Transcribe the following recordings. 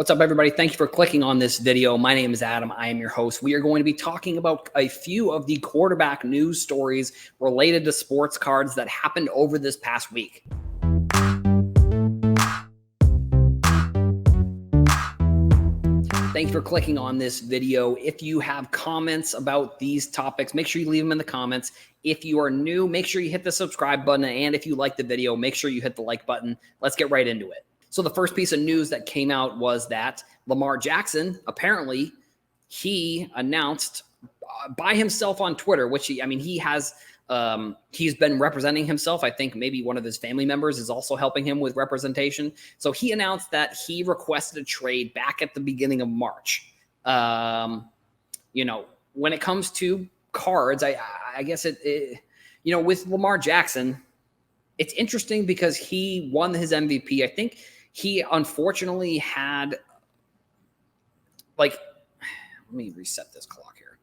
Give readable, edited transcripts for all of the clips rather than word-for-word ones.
What's up, everybody? Thank you for clicking on this video. My name is Adam. I am your host. We are going to be talking about a few of the quarterback news stories related to sports cards that happened over this past week. Thank you for clicking on this video. If you have comments about these topics, make sure you leave them in the comments. If you are new, make sure you hit the subscribe button. And if you like the video, make sure you hit the like button. Let's get right into it. So the first piece of news that came out was that Lamar Jackson, apparently, he announced by himself on Twitter, which he's been representing himself. I think maybe one of his family members is also helping him with representation. So he announced that he requested a trade back at the beginning of March. When it comes to cards, I guess with Lamar Jackson, it's interesting because he won his MVP. I think he unfortunately had, let me reset this clock here.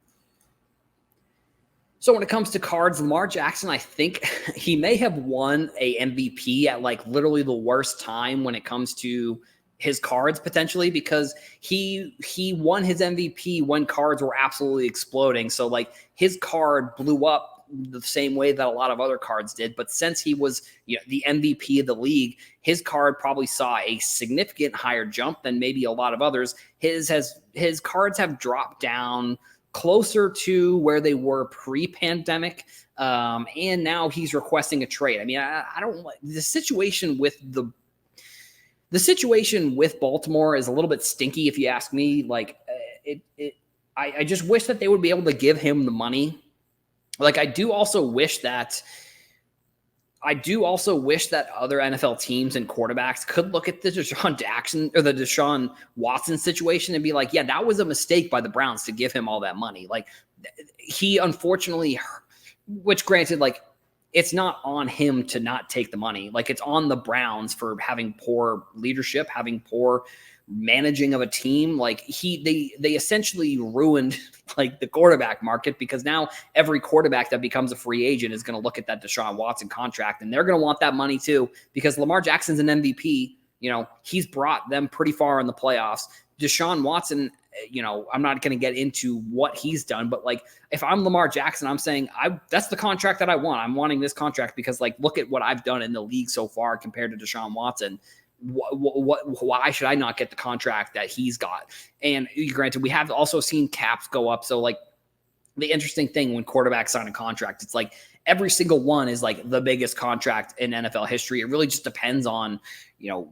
So when it comes to cards, Lamar Jackson, I think he may have won a MVP at literally the worst time when it comes to his cards potentially, because he won his MVP when cards were absolutely exploding. So his card blew up the same way that a lot of other cards did. But since he was the MVP of the league, his card probably saw a significant higher jump than maybe a lot of others. His cards have dropped down closer to where they were pre-pandemic. And now he's requesting a trade. I mean, I don't like the situation with the situation with Baltimore is a little bit stinky, if you ask me. I just wish that they would be able to give him the money. I do also wish that other NFL teams and quarterbacks could look at the Deshaun Jackson or the Deshaun Watson situation and be like, yeah, that was a mistake by the Browns to give him all that money. He unfortunately, which granted, it's not on him to not take the money. It's on the Browns for having poor leadership, having poor managing of a team. They essentially ruined the quarterback market, because now every quarterback that becomes a free agent is going to look at that Deshaun Watson contract and they're going to want that money too, because Lamar Jackson's an MVP. He's brought them pretty far in the playoffs. Deshaun Watson, I'm not going to get into what he's done, but if I'm Lamar Jackson, I'm saying that's the contract that I want. I'm wanting this contract because look at what I've done in the league so far compared to Deshaun Watson. Why should I not get the contract that he's got? And granted, we have also seen caps go up. So the interesting thing when quarterbacks sign a contract, it's every single one is the biggest contract in NFL history. It really just depends on,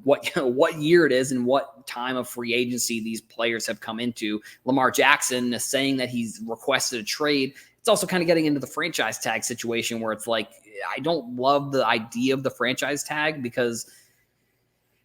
what year it is and what time of free agency these players have come into. Lamar Jackson is saying that he's requested a trade. It's also kind of getting into the franchise tag situation where it's I don't love the idea of the franchise tag because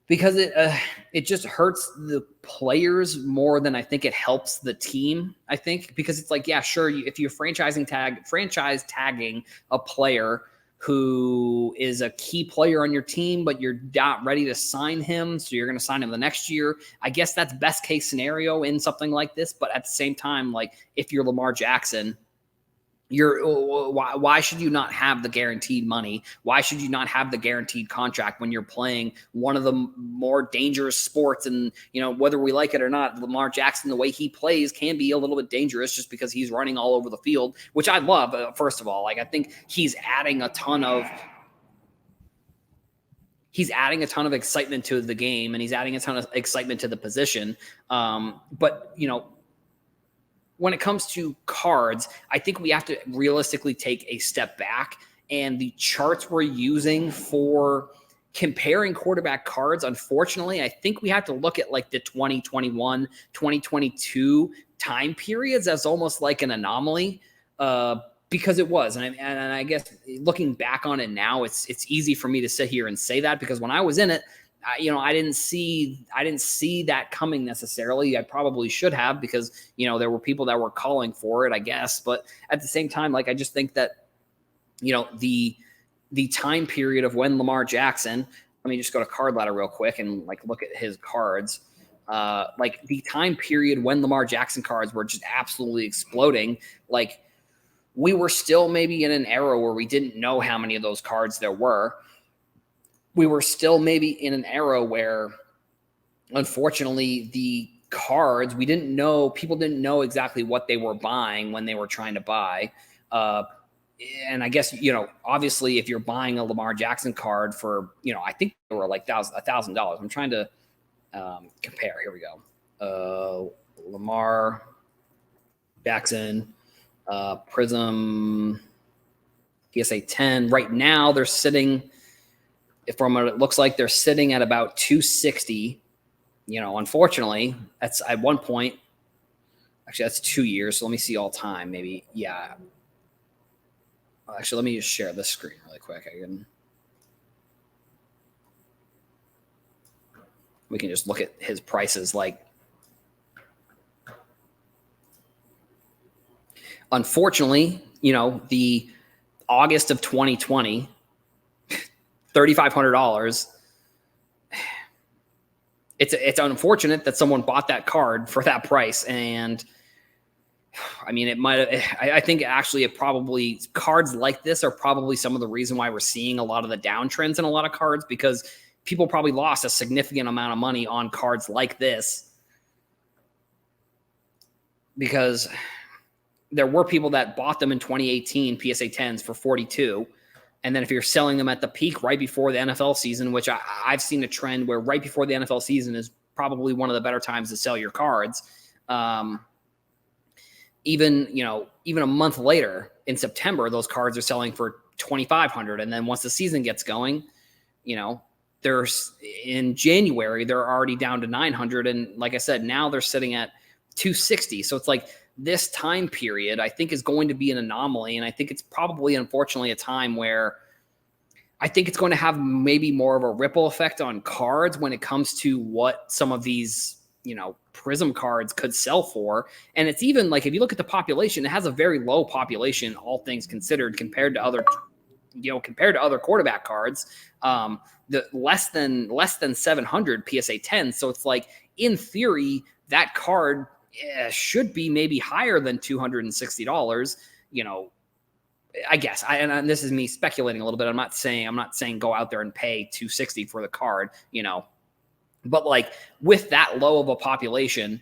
it just hurts the players more than I think it helps the team. I think because it's yeah, sure, if you're franchise tagging a player who is a key player on your team, but you're not ready to sign him, so you're going to sign him the next year. I guess that's best case scenario in something like this. But at the same time, if you're Lamar Jackson, why should you not have the guaranteed money? Why should you not have the guaranteed contract when you're playing one of the more dangerous sports? And, whether we like it or not, Lamar Jackson, the way he plays can be a little bit dangerous just because he's running all over the field, which I love. First of all, I think he's adding a ton of excitement to the game, and he's adding a ton of excitement to the position. But when it comes to cards, I think we have to realistically take a step back, and the charts we're using for comparing quarterback cards, unfortunately, I think we have to look at the 2021, 2022 time periods as almost an anomaly, because it was. And I guess looking back on it now, it's easy for me to sit here and say that, because when I was in it, I didn't see that coming necessarily. I probably should have, because, there were people that were calling for it, I guess. But at the same time, I just think that, the time period of when Lamar Jackson, let me just go to Card Ladder real quick and look at his cards. The time period when Lamar Jackson cards were just absolutely exploding. We were still maybe in an era where we didn't know how many of those cards there were. We were still maybe in an era where unfortunately, the cards, people didn't know exactly what they were buying when they were trying to buy. And I guess, obviously if you're buying a Lamar Jackson card for, I think they were like $1,000. I'm trying to compare. Here we go. Lamar Jackson, Prism, PSA 10. Right now they're sitting, from what it looks like, they're sitting at about 260. Unfortunately, that's at one point. Actually, that's 2 years. So let me see all time. Maybe, yeah. Actually, let me just share this screen really quick. We can just look at his prices. Like, unfortunately, the August of 2020, $3,500. It's unfortunate that someone bought that card for that price. And I mean, I think actually cards like this are probably some of the reason why we're seeing a lot of the downtrends in a lot of cards, because people probably lost a significant amount of money on cards like this, because there were people that bought them in 2018 PSA 10s for 42. And then if you're selling them at the peak right before the NFL season, which I've seen a trend where right before the NFL season is probably one of the better times to sell your cards. Even a month later in September, those cards are selling for $2,500. And then once the season gets going, there's in January, they're already down to $900. And like I said, now they're sitting at $260. So it's like this time period, I think, is going to be an anomaly. And I think it's probably, unfortunately, a time where I think it's going to have maybe more of a ripple effect on cards when it comes to what some of these, Prism cards could sell for. And it's even like, if you look at the population, it has a very low population, all things considered, compared to other quarterback cards. The less than 700 PSA 10. So it's like, in theory, that card should be maybe higher than $260. I guess and this is me speculating a little bit. I'm not saying go out there and pay $260 for the card, but like, with that low of a population,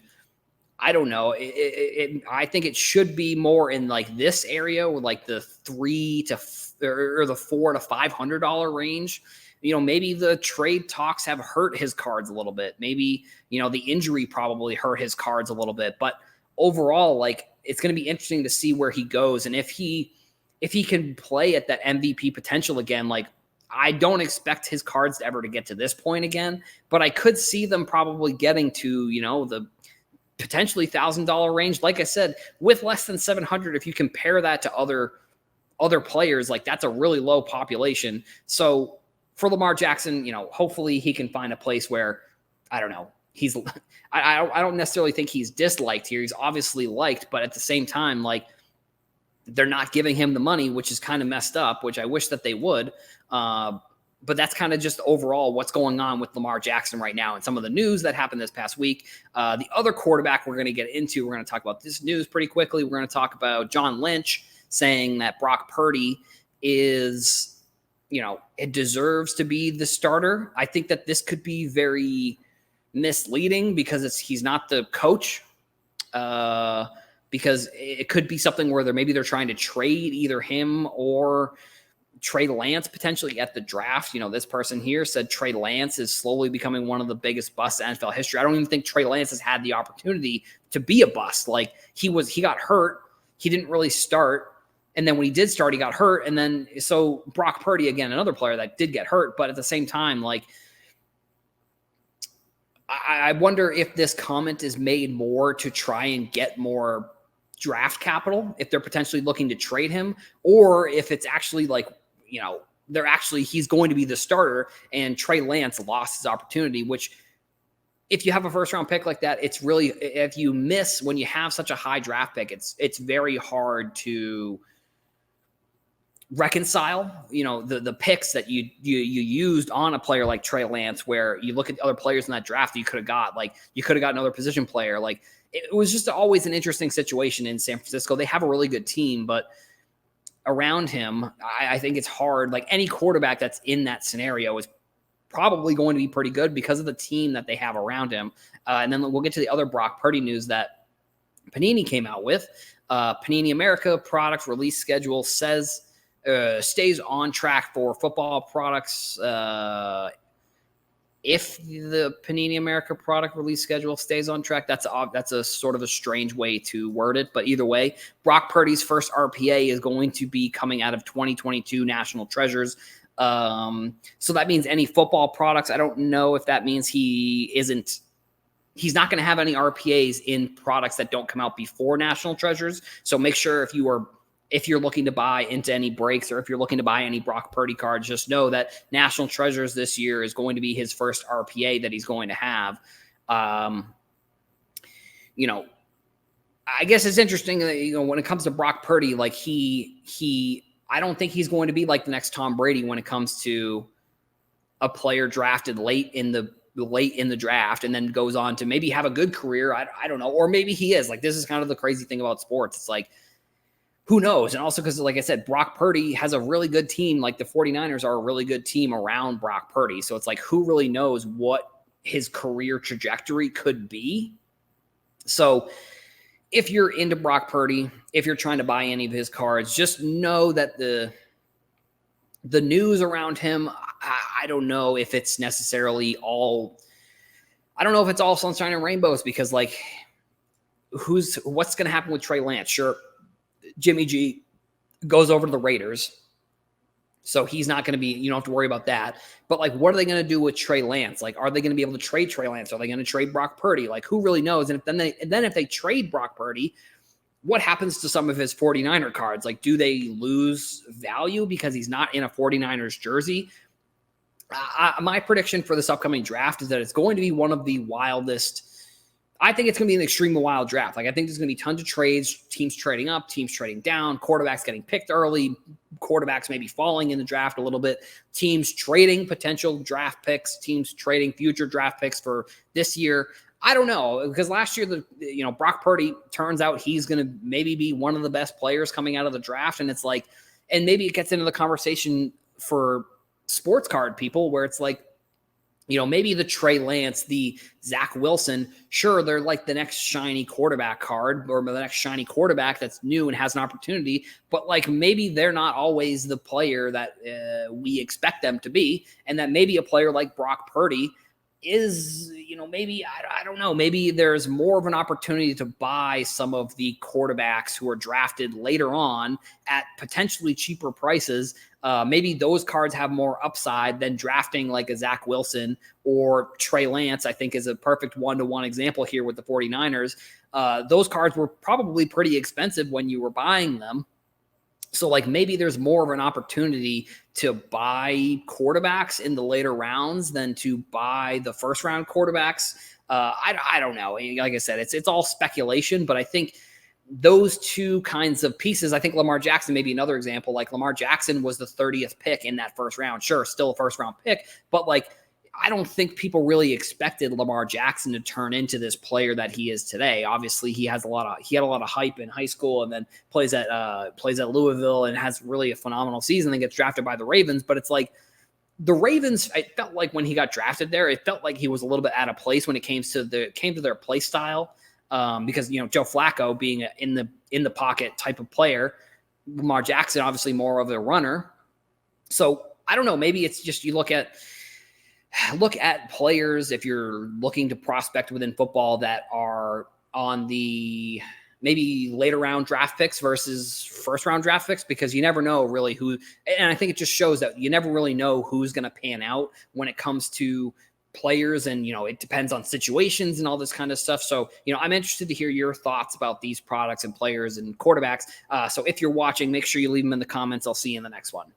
I don't know. I think it should be more in like this area, with like the $300 to or the $400 to $500 range. Maybe the trade talks have hurt his cards a little bit. Maybe, the injury probably hurt his cards a little bit. But overall, like, it's going to be interesting to see where he goes. And if he can play at that MVP potential again, like, I don't expect his cards ever to get to this point again, but I could see them probably getting to, the potentially $1,000 range. Like I said, with less than 700, if you compare that to other players, like, that's a really low population. So for Lamar Jackson, hopefully he can find a place where, I don't know, I don't necessarily think he's disliked here. He's obviously liked, but at the same time, like, they're not giving him the money, which is kind of messed up, which I wish that they would. But that's kind of just overall what's going on with Lamar Jackson right now and some of the news that happened this past week. The other quarterback we're going to get into, we're going to talk about this news pretty quickly. We're going to talk about John Lynch saying that Brock Purdy is, it deserves to be the starter. I think that this could be very misleading because he's not the coach. Because it could be something where they're trying to trade either him or Trey Lance potentially at the draft. This person here said Trey Lance is slowly becoming one of the biggest busts in NFL history. I don't even think Trey Lance has had the opportunity to be a bust. Like, he got hurt. He didn't really start. And then when he did start, he got hurt. And then, so Brock Purdy, again, another player that did get hurt, but at the same time, like, I wonder if this comment is made more to try and get more draft capital, if they're potentially looking to trade him, or if it's actually like, he's going to be the starter and Trey Lance lost his opportunity, which, if you have a first round pick like that, it's really, if you miss when you have such a high draft pick, it's very hard to reconcile, the picks that you used on a player like Trey Lance, where you look at other players in that draft that you could have got, like, you could have got another position player. Like, it was just always an interesting situation in San Francisco. They have a really good team, but around him, I think it's hard. Like, any quarterback that's in that scenario is probably going to be pretty good because of the team that they have around him. And then we'll get to the other Brock Purdy news that Panini came out with. Panini America product release schedule says stays on track for football products. If the Panini America product release schedule stays on track, that's a sort of a strange way to word it. But either way, Brock Purdy's first RPA is going to be coming out of 2022 National Treasures. So that means any football products. I don't know if that means he's not going to have any RPAs in products that don't come out before National Treasures. So make sure if you're looking to buy into any breaks or if you're looking to buy any Brock Purdy cards, just know that National Treasures this year is going to be his first RPA that he's going to have. I guess it's interesting that, when it comes to Brock Purdy, like I don't think he's going to be like the next Tom Brady when it comes to a player drafted late in the draft and then goes on to maybe have a good career. I don't know. Or maybe he is. Like, this is kind of the crazy thing about sports. It's like, who knows? And also because, like I said, Brock Purdy has a really good team. Like the 49ers are a really good team around Brock Purdy. So it's like, who really knows what his career trajectory could be? So if you're into Brock Purdy, if you're trying to buy any of his cards, just know that the news around him, I don't know if it's necessarily all, I don't know if it's all sunshine and rainbows, because like what's going to happen with Trey Lance? Sure, Jimmy G goes over to the Raiders, so he's not going to be, you don't have to worry about that. But like, what are they going to do with Trey Lance? Like, are they going to be able to trade Trey Lance? Are they going to trade Brock Purdy? Like, who really knows? And if they trade Brock Purdy, what happens to some of his 49er cards? Like, do they lose value because he's not in a 49ers jersey? My prediction for this upcoming draft is that it's going to be one of the wildest. I think it's going to be an extremely wild draft. Like, I think there's going to be tons of trades, teams trading up, teams trading down, quarterbacks getting picked early, quarterbacks maybe falling in the draft a little bit, teams trading potential draft picks, teams trading future draft picks for this year. I don't know, because last year, Brock Purdy, turns out he's going to maybe be one of the best players coming out of the draft. And it's like, and maybe it gets into the conversation for sports card people where it's like, maybe the Trey Lance, the Zach Wilson, sure, they're like the next shiny quarterback card or the next shiny quarterback that's new and has an opportunity, but like maybe they're not always the player that we expect them to be, and that maybe a player like Brock Purdy is, maybe, I don't know, maybe there's more of an opportunity to buy some of the quarterbacks who are drafted later on at potentially cheaper prices. Maybe those cards have more upside than drafting like a Zach Wilson or Trey Lance. I think is a perfect one-to-one example here with the 49ers. Those cards were probably pretty expensive when you were buying them. So like maybe there's more of an opportunity to buy quarterbacks in the later rounds than to buy the first round quarterbacks. I don't know. Like I said, it's all speculation, but I think those two kinds of pieces, I think Lamar Jackson may be another example. Like Lamar Jackson was the 30th pick in that first round. Sure, still a first round pick, but like I don't think people really expected Lamar Jackson to turn into this player that he is today. Obviously, he had a lot of hype in high school, and then plays at Louisville and has really a phenomenal season and gets drafted by the Ravens. But it's like the Ravens, it felt like when he got drafted there, it felt like he was a little bit out of place when it came to their play style. Because Joe Flacco being in the pocket type of player, Lamar Jackson obviously more of a runner. So I don't know. Maybe it's just you look at players, if you're looking to prospect within football, that are on the maybe later round draft picks versus first round draft picks, because you never know really who, and I think it just shows that you never really know who's going to pan out when it comes to players, and it depends on situations and all this kind of stuff. So I'm interested to hear your thoughts about these products and players and quarterbacks. So if you're watching, make sure you leave them in the comments. I'll see you in the next one.